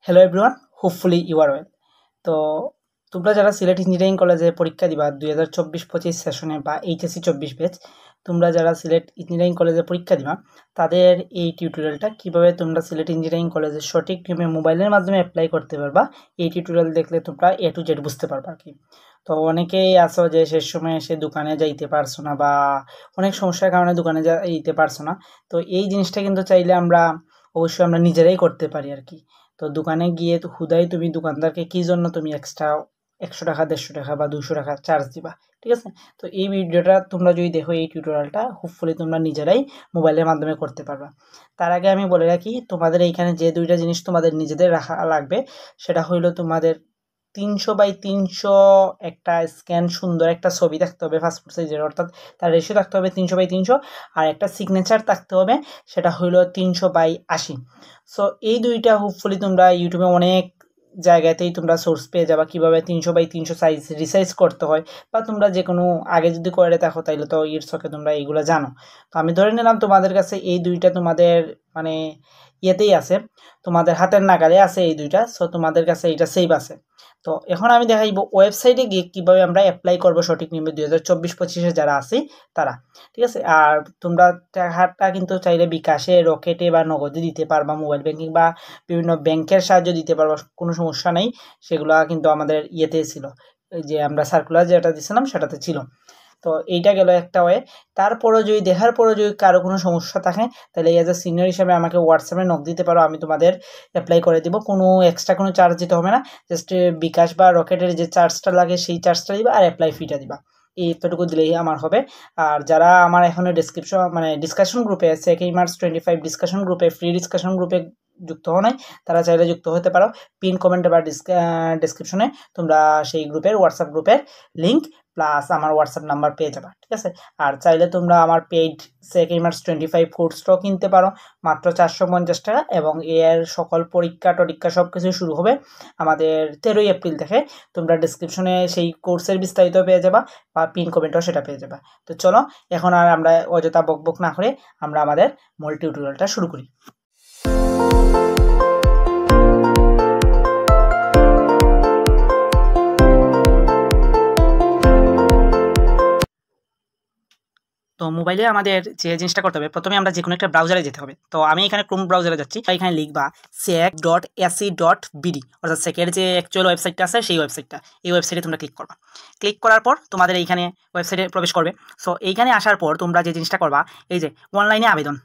Hello everyone, hopefully you are well. তো তোমরা যারা সিলেট ইঞ্জিনিয়ারিং কলেজে পরীক্ষা দিবা 2024-25 সেশনে বা এইচএসসি 24 ব্যাচ, তোমরা যারা সিলেট ইঞ্জিনিয়ারিং কলেজে পরীক্ষা দিবা তাদের এই টিউটোরিয়ালটা কীভাবে তোমরা সিলেট ইঞ্জিনিয়ারিং কলেজে সঠিক নিয়মে মোবাইলের মাধ্যমে অ্যাপ্লাই করতে পারবা, এই টিউটোরিয়াল দেখলে তোমরা এ টু জেড বুঝতে পারবা আর কি। তো অনেকেই আছো যে শেষ সময় এসে দোকানে যাইতে পারছো না বা অনেক সমস্যার কারণে দোকানে যাইতে পারছো না। তো এই জিনিসটা কিন্তু চাইলে অবশ্যই আমরা নিজেরাই করতে পারি আর কি। তো দোকানে গিয়ে তো হুদাই তুমি দোকানদারকে কী জন্য তুমি এক্সট্রা 100 টাকা, 150 টাকা বা 200 টাকা চার্জ দিবা, ঠিক আছে? তো এই ভিডিওটা তোমরা যদি দেখো, এই টিউটোরিয়ালটা হোপফুলি তোমরা নিজেরাই মোবাইলের মাধ্যমে করতে পারবা। তার আগে আমি বলে রাখি, তোমাদের এইখানে যে দুইটা জিনিস তোমাদের নিজেদের রাখা লাগবে, সেটা হইলো তোমাদের 300x300 একটা স্ক্যান সুন্দর একটা ছবি থাকতে হবে পাসপোর্ট সাইজের, অর্থাৎ তার রেশিও থাকতে হবে 300x300, আর একটা সিগনেচার থাকতে হবে, সেটা হইলো 300x80। সো এই দুইটা হোপফুলি তোমরা ইউটিউবে অনেক জায়গাতেই তোমরা সোর্স পেয়ে যাবা কীভাবে 300x300 সাইজ রিসাইজ করতে হয়, বা তোমরা যে কোনো আগে যদি করে দেখো তাইলে তো ইটসকে তোমরা এইগুলো জানো। তো আমি ধরে নিলাম তোমাদের কাছে এই দুইটা তোমাদের মানে ইয়েতেই আছে, তোমাদের হাতের নাগালে আছে এই দুইটা। সো তোমাদের কাছে এইটা সেভ আছে। তো এখন আমি দেখাইব ওয়েবসাইটে গিয়ে কীভাবে আমরা অ্যাপ্লাই করবো সঠিক নিয়মে 2024-25 যারা আছি তারা, ঠিক আছে? আর তোমরা টাকাটা কিন্তু চাইলে বিকাশে, রকেটে বা নগদে দিতে পারবা, মোবাইল ব্যাংকিং বা বিভিন্ন ব্যাংকের সাহায্যে দিতে পারবা, কোনো সমস্যা নেই। সেগুলো কিন্তু আমাদের ইয়েতে ছিল, এই যে আমরা সার্কুলার যেটা দিছিলাম সেটাতে ছিল। তো এইটা গেল একটা ওয়ে। তারপরও যদি দেখার পরও যদি কারো কোনো সমস্যা থাকে, তাহলে এজ এ সিনিয়র হিসাবে আমাকে হোয়াটসঅ্যাপে নক দিতে পারো, আমি তোমাদের অ্যাপ্লাই করে দিব। কোনো এক্সট্রা কোনো চার্জ দিতে হবে না, জাস্ট বিকাশ বা রকেটের যে চার্জটা লাগে সেই চার্জটা দিবা আর অ্যাপ্লাই ফিটা দিবা, এইটুকু দিলেই আমার হবে। আর যারা আমার এখনো ডিসকাশন গ্রুপে আছে, March 25 ডিসকাশন গ্রুপে, ফ্রি ডিসকাশন গ্রুপে যুক্ত হও নাই, তারা চাইলে যুক্ত হতে পারো। পিন কমেন্টে বা ডিসক্রিপশনে তোমরা সেই গ্রুপের হোয়াটসঅ্যাপ গ্রুপের লিঙ্ক প্লাস আমার হোয়াটসঅ্যাপ নাম্বার পেয়ে যাবা, ঠিক আছে? আর চাইলে তোমরা আমার পেইড March 25 কোর্সটাও কিনতে পারো মাত্র 450 টাকা, এবং এর সকল পরীক্ষা টরীক্ষা সব কিছু শুরু হবে আমাদের 13ই এপ্রিল থেকে। তোমরা ডিসক্রিপশনে সেই কোর্সের বিস্তারিত পেয়ে যাবা, বা পিন কমেন্টও সেটা পেয়ে যাবা। তো চলো, এখন আর আমরা অযথা বকবক না করে আমরা আমাদের মূল টিউটোরিয়ালটা শুরু করি। তো মোবাইলে আমাদের যে জিনিসটা করতে হবে, প্রথমে আমরা যে কোনো একটা ব্রাউজারে যেতে হবে। তো আমি এখানে ক্রোম ব্রাউজারে যাচ্ছি, এখানে লিখবা sec.ac.bd, অর্থাৎ সেকের যে অ্যাকচুয়াল ওয়েবসাইটটা আছে সেই ওয়েবসাইটটা। এই ওয়েবসাইটে তোমরা ক্লিক করবা। ক্লিক করার পর তোমাদের এইখানে ওয়েবসাইটে প্রবেশ করবে। সো এইখানে আসার পর তোমরা যে জিনিসটা করবা, এই যে অনলাইনে আবেদন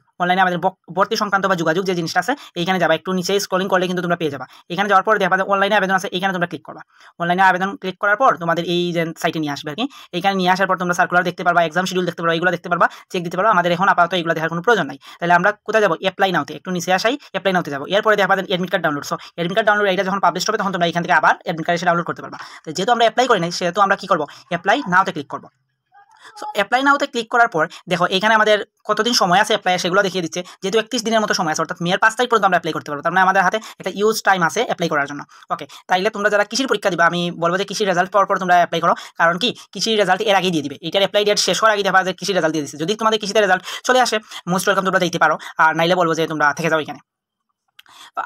ভর্তি সংক্রান্ত বা যোগাযোগ যে জিনিসটা আছে, এইখানে যাবা। একটু নিচে স্ক্রলিং করলে কিন্তু তোমরা পেয়ে যাবা। এখানে যাওয়ার পর দেখবা অনলাইনে আবেদন আছে, এখানে তোমরা ক্লিক করবা। অনলাইনে আবেদন ক্লিক করার পর তোমাদের এই যে সাইটে নিয়ে আসবে আর কি। এইখানে নিয়ে আসার পর তোমরা সার্কুলার দেখতে পারবা, এক্সাম শিডিউল দেখতে পারবা, এগুলো দেখতে পারবা, চেক দিতে পারবা। আমাদের এখন আপাতত এগুলো দেখার কোনো প্রয়োজন নাই। তাহলে আমরা কোথায় যাবো? অ্যাপ্লাই নাওতে। একটু নিচে আসাই, অ্যাপ্লাই নাওতে যাবো। এরপরে দেখবা admit card download. So admit card download এটা যখন পাবলিশ হবে তখন তোমরা এখান থেকে আবার অ্যাডমিট কার্ড এসে ডাউনলোড করতে পারবা। তো যেহেতু আমরা অ্যাপ্লাই করি নাই, সেহেতু আমরা কি করবো? অ্যাপ্লাই নাওতে ক্লিক করবো। সো অ্যাপ্লাই নাওতে ক্লিক করার পর দেখো এখানে আমাদের কতদিন সময় আছে অ্যাপ্লাই, সেগুলো দেখিয়ে দিচ্ছে। যেহেতু 31 দিনের মতো সময় আছে, অর্থাৎ মের 5 তারিখ পর্যন্ত আমরা অ্যাপ্লাই করতে পারবো। তার মানে আমাদের হাতে একটা ইউজ টাইম আছে অ্যাপ্লাই করার জন্য। ওকে, তাইলে তোমরা যারা কৃষির পরীক্ষা দিবা, আমি বলবো যে কৃষির রেজাল্ট পাওয়ার পর তোমরা অ্যাপ্লাই করো। কারণ কি, কৃষির রেজাল্ট এর আগেই দিয়ে দিবে। এইটার অ্যাপ্লাই ডেট শেষ হওয়ার আগে দেখা যে কৃষির রেজাল্ট দিয়ে দিচ্ছে। যদি তোমাদের কৃষিতে রেজাল্ট চলে আসে, মোস্ট ওয়েলকাম, তোমরা দিতে পারো। আর নাইলে বলবো যে তোমরা থেকে যাও এখানে।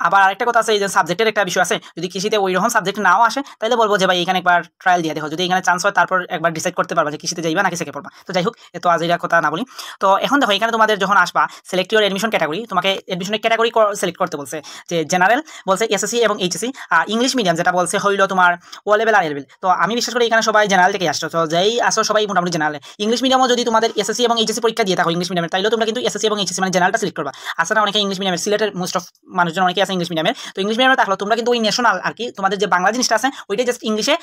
আবার আরেকটা কথা আছে, এই যে সাবজেক্টের একটা বিষয় আছে। যদি কৃষিতে ওই রকম সাবজেক্ট নাও আসে, তাহলে বলবো যে ভাই এখানে একবার ট্রায়াল দিয়ে দেখো। যদি এখানে চান্স হয়, তারপর একবার ডিসাইড করতে পারবা যে কৃষিতে যাইবা নাকি সেকে পড়বা। তো যাই হোক, এত আজ এটা কথা না বলি। তো এখন দেখো এখানে তোমাদের যখন আসবা, সিলেক্ট ইউর এডমিশন ক্যাটাগরি, তোমাকে এডমিশনের ক্যাটাগরি সিলেক্ট করতে বলছে। যে জেনারেল বলছে, এসএসসি এবং এইচএসসি। আর ইংলিশ মিডিয়াম যেটা বলছে হইলো তোমার ও লেভেল আর এ লেভেল। তো আমি বিশ্বাস করি এখানে সবাই জেনারেল থেকে আসছো। তো যেই আসো সবাই মোটামুটি জেনারেল। ইংলিশ মিডিয়ামও যদি তোমাদের এসএসসি এবং এইচএসসি পরীক্ষা দিয়ে থাকো ইংলিশ মিডিয়ামের, তাইলেও তোমরা কিন্তু এসএসসি এবং এইচএসসি মানে জেনারেলটা সিলেক্ট করবা। আসলে না, অনেকে ইংলিশ মিডিয়ামের, সিলেটের মোস্ট অফ মানুষজন অনেকে আছে ইংলিশ মিডিয়ামের। তো ইংলিশ মিডিয়ামে থাকলো তোমরা কিন্তু ওই ন্যাশনাল আর কি, তোমাদের যে বাংলা জিনিসটা আছে ওইটাই জাস্ট ইংলিশে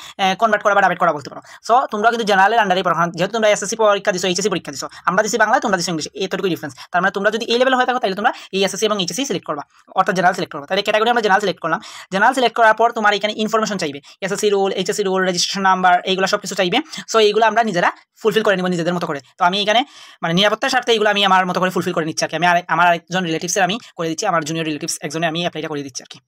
কনভার্ট করা বা ডাবেট করা বলতে পারো। সো তোমরা কিন্তু জেনারেলের আন্ডারে পড়ো। যেহেতু তোমরা এসএসসি পরীক্ষা দিছো, এইচএসসি পরীক্ষা দিছো, আমরা দিছি বাংলায়, তোমরা দিছো ইংলিশে, এতটুকু ডিফারেন্স। তার মানে তোমরা যদি এই লেভেল হয়ে থাকো, তাহলে তোমরা এই এসএসসি এবং এইচএসসি সিলেক্ট করবা, অর্থাৎ জেনারেল সিলেক্ট করবা। তাহলে ক্যাটাগরি আমরা জেনারেল সিলেক্ট করলাম। জেনারেল সিলেক্ট করার পর তোমার এখানে ইনফরমেশন চাইবে, SSC rule, HSC rule, registration number, এইগুলো সব কিছু চাইবে। সো এইগুলো আমরা নিজেরা ফুলফিল করে নিব নিজেদের মতো করে। তো আমি এখানে মানে নিরাপত্তার স্বার্থে এইগুলো আমি আমার মতো করে ফুলফিল করে নিচ্ছি আর কি। আমি আমার আরেকজন রিলেটিভসের আমি করে দিচ্ছি, আমার জুনিয়র রিলেটিভস একজনে আমি অ্যাপ্লাইটা করে দিচ্ছি আর কি।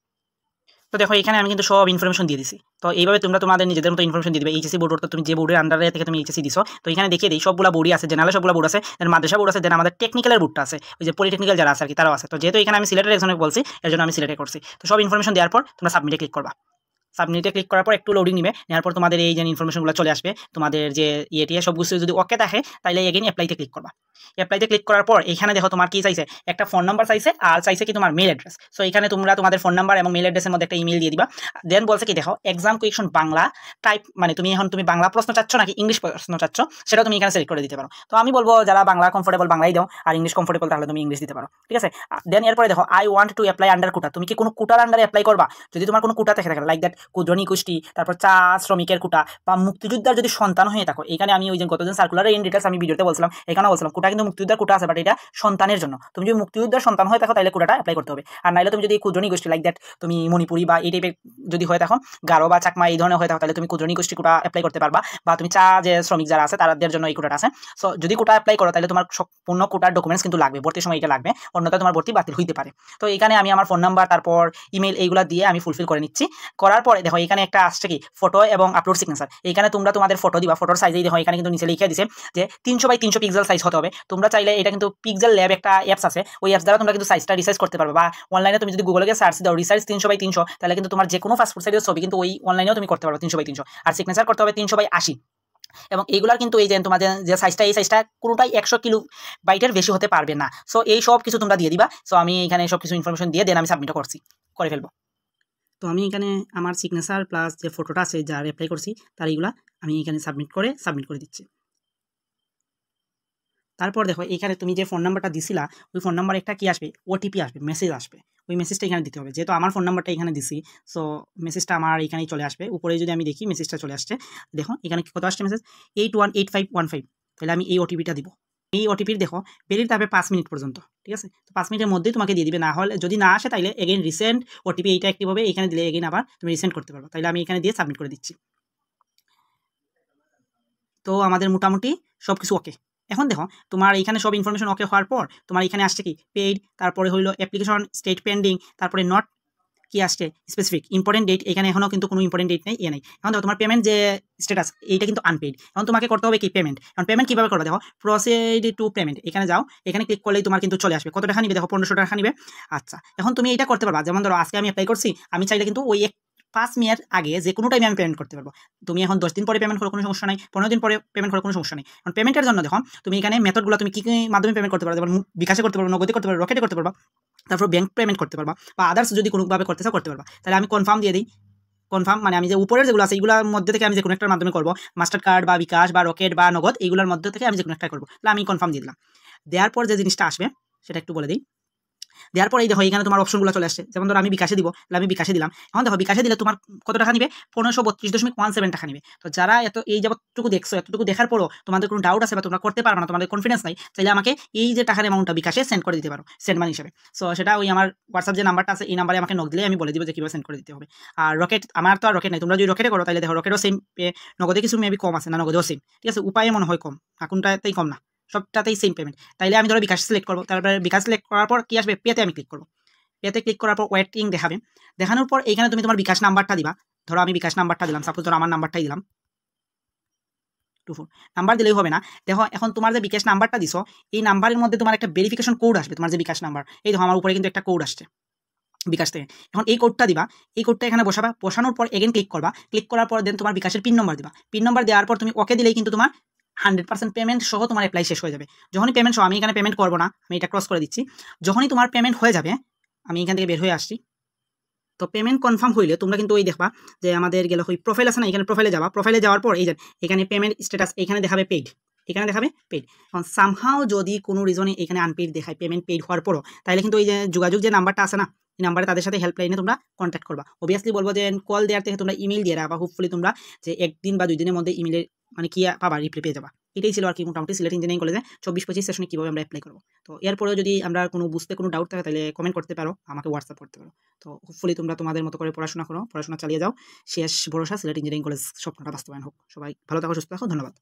তো দেখো এখানে আমি কিন্তু সব ইনফরমেশন দিয়ে দিছি। তো এইভাবে তোমরা তোমাদের নিজেদের মতো ইনফরমেশন দিয়ে দিবে। এইচএসসি বোর্ড অর্থাৎ তুমি যে বোর্ডের আন্ডারে থেকে তুমি এইচএসসি দিছো, তো এখানে দেখিয়ে দিই সবগুলা বোর্ডই আছে, জেনারেল সবগুলা বোর্ড আছে, দেন মাদ্রাসা বোর্ড আছে, দেন আমাদের টেকনিক্যালের বোর্ডটা আছে, ওই যে পলিটেকনিক্যাল যারা আছে আর কি তারাও আছে। তো যেহেতু এখানে আমি সিলেটের একজনকে বলছি, এর জন্য আমি সিলেটে করছি। তো সব ইনফরমেশন দেওয়ার পর তোমরা সাবমিটে ক্লিক করবা। সাবমিটে ক্লিক করার পর একটু লোডিং নেবে, নেওয়ার পর তোমাদের এই যে ইনফরমেশনগুলো চলে আসবে, তোমাদের যে ইয়েটিএ সব কিছু যদি ওকে থাকে তাহলে এগেইন অ্যাপ্লাইতে ক্লিক করবা। অ্যাপ্লাইতে ক্লিক করার পর এখানে দেখো তোমার কি চাইছে, একটা ফোন নাম্বার চাইছে আর চাইছে কি তোমার মেল অ্যাড্রেস। সো এখানে তোমরা তোমাদের ফোন নাম্বার এবং মেল অ্যাড্রেসের মধ্যে একটা ইমেল দিয়ে দিবা। দেন বলছে কি দেখো এক্সাম কোয়েকশন বাংলা টাইপ, মানে তুমি বাংলা প্রশ্ন চাচ্ছ নাকি ইংলিশ প্রশ্ন চাচ্ছ সেটা তুমি এখানে সিলেক্ট করে দিতে পারো। তো আমি বলবো যারা বাংলা কমফোর্টেবল বাংলাই দাও, আর ইংলিশ কমফোর্টেবল তাহলে তুমি ইংলিশ দিতে পারো, ঠিক আছে। দেন এরপরে দেখো I want to apply under quota, তুমি কি কোনো কোটার আন্ডারে অ্যাপ্লাই করবা? যদি তোমার কোনো কোটা থেকে থাকে লাইক দ্যাট ক্ষুদ্র নিকুষ্টি, তারপর চা শ্রমিকের কোটা বা মুক্তিযোদ্ধার যদি সন্তান হয়ে থাকো, এখানে আমি ওই যে গতদিন সার্কুলারে ইন ডিটেলস আমি ভিডিওতে বলছিলাম, এখানে বলছিলাম কোটা কিন্তু মুক্তিযোদ্ধার কোটা আছে, বাট এটা সন্তানের জন্য। তুমি যদি মুক্তিযোদ্ধার সন্তান হয়ে থাকো তাহলে কোটাটা অ্যাপ্লাই করতে হবে। আর নাইলে তুমি যদি ক্ষুদ্র নিগোষ্ঠী লাইক দ্যাট তুমি মণিপুরি বা এই টাইপের যদি হয়ে থাকো, গারো বা চাকমা এই ধরনের হয়ে থাকো, তাহলে তুমি ক্ষুদ্র নিগোষ্ঠী কোটা অ্যাপ্লাই করতে পারবা। বা তুমি চা যে শ্রমিক যারা আছে তাদের জন্য এই কোটাটা আছে। সো যদি কোটা অ্যাপ্লাই করো তাহলে তোমার সম্পূর্ণ কোটার ডকুমেন্টস কিন্তু লাগবে, ভর্তির সময় এটা লাগবে, অন্যথা তোমার ভর্তি বাতিল হইতে পারে। তো এখানে আমি আমার ফোন নাম্বার তারপর ইমেল এইগুলো দিয়ে আমি ফুলফিল করে নিচ্ছি। করার পরে দেখো এখানে একটা আসছে কি ফটো এবং আপলোড সিগনেচার। এইখানে তোমরা তোমাদের ফটো দিবা, ফটোর সাইজেই দেখো এখানে কিন্তু নিচে লিখে দিছে যে 300 বাই 300 পিক্সেল সাইজ হতে হবে। তোমরা চাইলে এটা কিন্তু পিক্সেল ল্যাব একটা অ্যাপস আছে, ওই অ্যাপস দ্বারা তোমরা কিন্তু সাইজটা রিসাইজ করতে পারবে, বা অনলাইনে তুমি যদি গুগলে গিয়ে সার্চ দাও রিসাইজ 300 বাই 300, তাহলে কিন্তু তোমার যে কোনো পাসপোর্ট সাইজের ছবি কিন্তু ওই অনলাইনেও তুমি করতে পারবে 300 বাই 300। আর সিগনেচার করতে হবে 300 বাই 80। এবং এইগুলার কিন্তু এই যে তোমাদের যে সাইজটা, এই সাইজটা কোনোটাই 100 কিলো বাইটের বেশি হতে পারবে না। সো এই সব কিছু তোমরা দিয়ে দিবা। সো আমি এখানে সব কিছু ইনফরমেশন দিয়ে দেন আমি সাবমিট করে ফেলবো। তো আমি এখানে আমার সিগনেচার প্লাস যে ফটোটা আছে যার অ্যাপ্লাই করছি তার এইগুলা আমি এখানে সাবমিট করে দিচ্ছি। তারপর দেখো এখানে তুমি যে ফোন নাম্বারটা দিছিলা ওই ফোন নাম্বারে একটা কি আসবে, ওটিপি আসবে, মেসেজ আসবে। ওই মেসেজটা এখানে দিতে হবে, যেহেতু আমার ফোন নাম্বারটা এখানে দিছি, সো মেসেজটা আমার এখানেই চলে আসবে। উপরে যদি আমি দেখি মেসেজটা চলে আসছে, দেখো এখানে কত আসছে মেসেজ 818515। তাহলে আমি এই ওটিপিটা দিব। এই ওটিপির দেখো ভ্যালিড থাকবে 5 মিনিট পর্যন্ত, ঠিক আছে। তো 5 মিনিটের মধ্যেই তোমাকে দিয়ে দিবে, না হলে যদি না আসে তাহলে এগেইন রিসেন্ট ওটিপি এইটা অ্যাক্টিভ হবে, এখানে দিলে এগেইন আবার তুমি রিসেন্ট করতে পারবে। তাহলে আমি এখানে দিয়ে সাবমিট করে দিচ্ছি। তো আমাদের মোটামুটি সব কিছু ওকে। এখন দেখো তোমার এইখানে সব ইনফরমেশন ওকে হওয়ার পর তোমার এখানে আসছে কি পেইড, তারপরে হইলো অ্যাপ্লিকেশন স্টেট পেন্ডিং, তারপরে নট কি আসছে স্পেসিফিক ইম্পর্টেন্ট ডেট। এখানে এখনও কিন্তু কোনো ইম্পর্টেন্ট ডেট নেই, নেই। এখন দেখো তোমার পেমেন্ট যে স্ট্যাটাস এইটা কিন্তু আনপেইড। এখন তোমাকে করতে হবে কি পেমেন্ট। এখন পেমেন্ট কীভাবে করবে দেখো প্রসিড টু পেমেন্ট, এখানে যাও, এখানে ক্লিক করলেই তোমার কিন্তু চলে আসবে। কত টাকা নিবে দেখো 1500 টাকা নিবে। আচ্ছা এখন তুমি এইটা করতে পারবা, যেমন ধরো আজকে আমি অ্যাপ্লাই করছি, আমি চাইলে কিন্তু ওই 5 মিনিট আগে যে কোনো টাইমে আমি পেমেন্ট করতে পারবো। তুমি এখন 10 দিন পরে পেমেন্ট করো কোনো সমস্যা নাই, 15 দিন পরে পেমেন্ট করো কোনো সমস্যা নেই। কারণ পেমেন্টের জন্য দেখো তুমি এখানে মেথডগুলো তুমি কী মাধ্যমে পেমেন্ট করতে পারো, যেমন বিকাশে করতে পারবো, নগদে করতে পারবো, রকেটে করতে পারবা, তারপর ব্যাংক পেমেন্ট করতে পারবা, বা আদার্স যদি কোনোভাবে করতে চাও করতে পারবা। তাহলে আমি কনফার্ম দিয়ে দিই। কনফার্ম মানে আমি যে উপরের যেগুলো আছে এইগুলোর মধ্যে থেকে আমি যে কোনো একটার মাধ্যমে করবো, মাস্টার কার্ড বা বিকাশ বা রকেট বা নগদ, এইগুলোর মধ্যে থেকে আমি যে কোনো একটা করবো। তাহলে আমি কনফার্ম দিয়ে দিলাম। দেওয়ার পর যে জিনিসটা আসবে সেটা একটু বলে দিই। দেওয়ার পরে দেখো এখানে তোমার অপশনগুলো চলে আসছে, যেমন ধরো আমি বিকাশে দিব, তাহলে আমি বিকাশে দিলাম। এখন দেখো বিকাশে দিলে তোমার কত টাকা নিবে 1532.17 টাকা নিবে। তো যারা এই যাবতটুকু দেখছো, এতটুকু দেখার পরও তোমাদের কোনো ডাউট আছে বা তোমরা করতে পারবে না, তোমাদের কনফিডেন্স নাই, তাহলে আমাকে এই যে টাকার অ্যামাউন্টটা বিকাশে সেন্ড করে দিতে পারো সেন্ড মানি হিসেবে। সো সেটা ওই আমার হোয়াটসঅ্যাপ যে নাম্বারটা আছে এই নাম্বারে আমাকে নক দিলে আমি বলে দিব যে কীভাবে সেন্ড করে দিতে হবে। আর রকেট আমার তো আর রকেট নাই, তোমরা যদি রকেটে করো তাহলে দেখো রকেটও সেম, নগদে কিছু মেবি কম আছে, না নগদেও সেম, ঠিক আছে। উপায়ে মনে হয় কম, কোনটাতেই কম না, সবটাতেই সেম পেমেন্ট। তাইলে আমি ধরো বিকাশ সিলেক্ট করবো, তারপরে বিকাশ সিলেক্ট করার পর কি আসবে পেতে আমি ক্লিক করবো। পেতে ক্লিক করার পর ওয়েটিং দেখাবে। দেখানোর পর এইখানে তুমি তোমার বিকাশ নাম্বারটা দিবা। ধরো আমি বিকাশ নাম্বারটা দিলাম, সাপোজ ধরো আমার নাম্বারটাই দিলাম 24। নাম্বার দিলেই হবে না, দেখো এখন তোমার যে বিকাশ নাম্বারটা দিছো এই নাম্বারের মধ্যে তোমার একটা ভেরিফিকেশন কোড আসবে, তোমার যে বিকাশ নাম্বার, এই দেখো আমার উপরে কিন্তু একটা কোড আসছে বিকাশ থেকে। এখন এই কোডটা দিবা, এই কোডটা এখানে বসাবা, বসানোর পর এগেন ক্লিক করবা, ক্লিক করার পর দেন তোমার বিকাশের পিন নম্বর দিবা। পিন নম্বর দেওয়ার পর তুমি ওকে দিলেই কিন্তু তোমার 100% পেমেন্ট সহ তোমার অ্যাপ্লাই শেষ হয়ে যাবে। যখনই পেমেন্ট সহ, আমি এখানে পেমেন্ট করবো না, আমি এটা ক্রস করে দিচ্ছি। যখনই তোমার পেমেন্ট হয়ে যাবে, আমি এখান থেকে বের হয়ে আসছি। তো পেমেন্ট কনফার্ম হইলে তোমরা কিন্তু ওই দেখবা যে আমাদের গেলে ওই প্রোফাইল আছে না, এখানে প্রোফাইলে যাবা, প্রোফাইলে যাওয়ার পর এই যে এখানে পেমেন্ট স্ট্যাটাস এখানে দেখাবে পেইড, এখানে দেখাবে পেইড। এখন সামহাও যদি কোনো রিজনে এখানে আনপেইড দেখায় পেমেন্ট পেইড হওয়ার পরও, তাহলে কিন্তু ওই যে যোগাযোগ যে নাম্বারটা আছে না, এই নাম্বারে তাদের সাথে হেল্পলাইনে তোমরা কন্ট্যাক্ট করবা। অবভিয়াসলি বলবো যে কল দেওয়ার থেকে তোমরা ইমেল দিয়ে রাখবা, হোপফুলি তোমরা যে 1 দিন বা 2 দিনের মধ্যে ইমেলের মানে কি পাবা, রিপ্লাই পেয়ে যাবা। এটাই ছিল আর কি মোটামুটি সিলেট ইঞ্জিনিয়ারিং কলেজে 24-25 সেশনে কীভাবে আমরা অ্যাপ্লাই করবো। তো এরপরেও যদি আমরা বুঝতে কোনো ডাউট থাকে তাহলে কমেন্ট করতে পারো, আমাকে হোয়াটসঅ্যাপ করতে পারো। তো হোপফুলি তোমরা তোমাদের মতো করে পড়াশোনা করো, পড়াশোনা চালিয়ে যাও। শেষ ভরসা সিলেট ইঞ্জিনিয়ারিং কলেজ স্বপ্নটা বাস্তবায়ন হোক। সবাই ভালো থাকো, সুস্থ থাকো, ধন্যবাদ।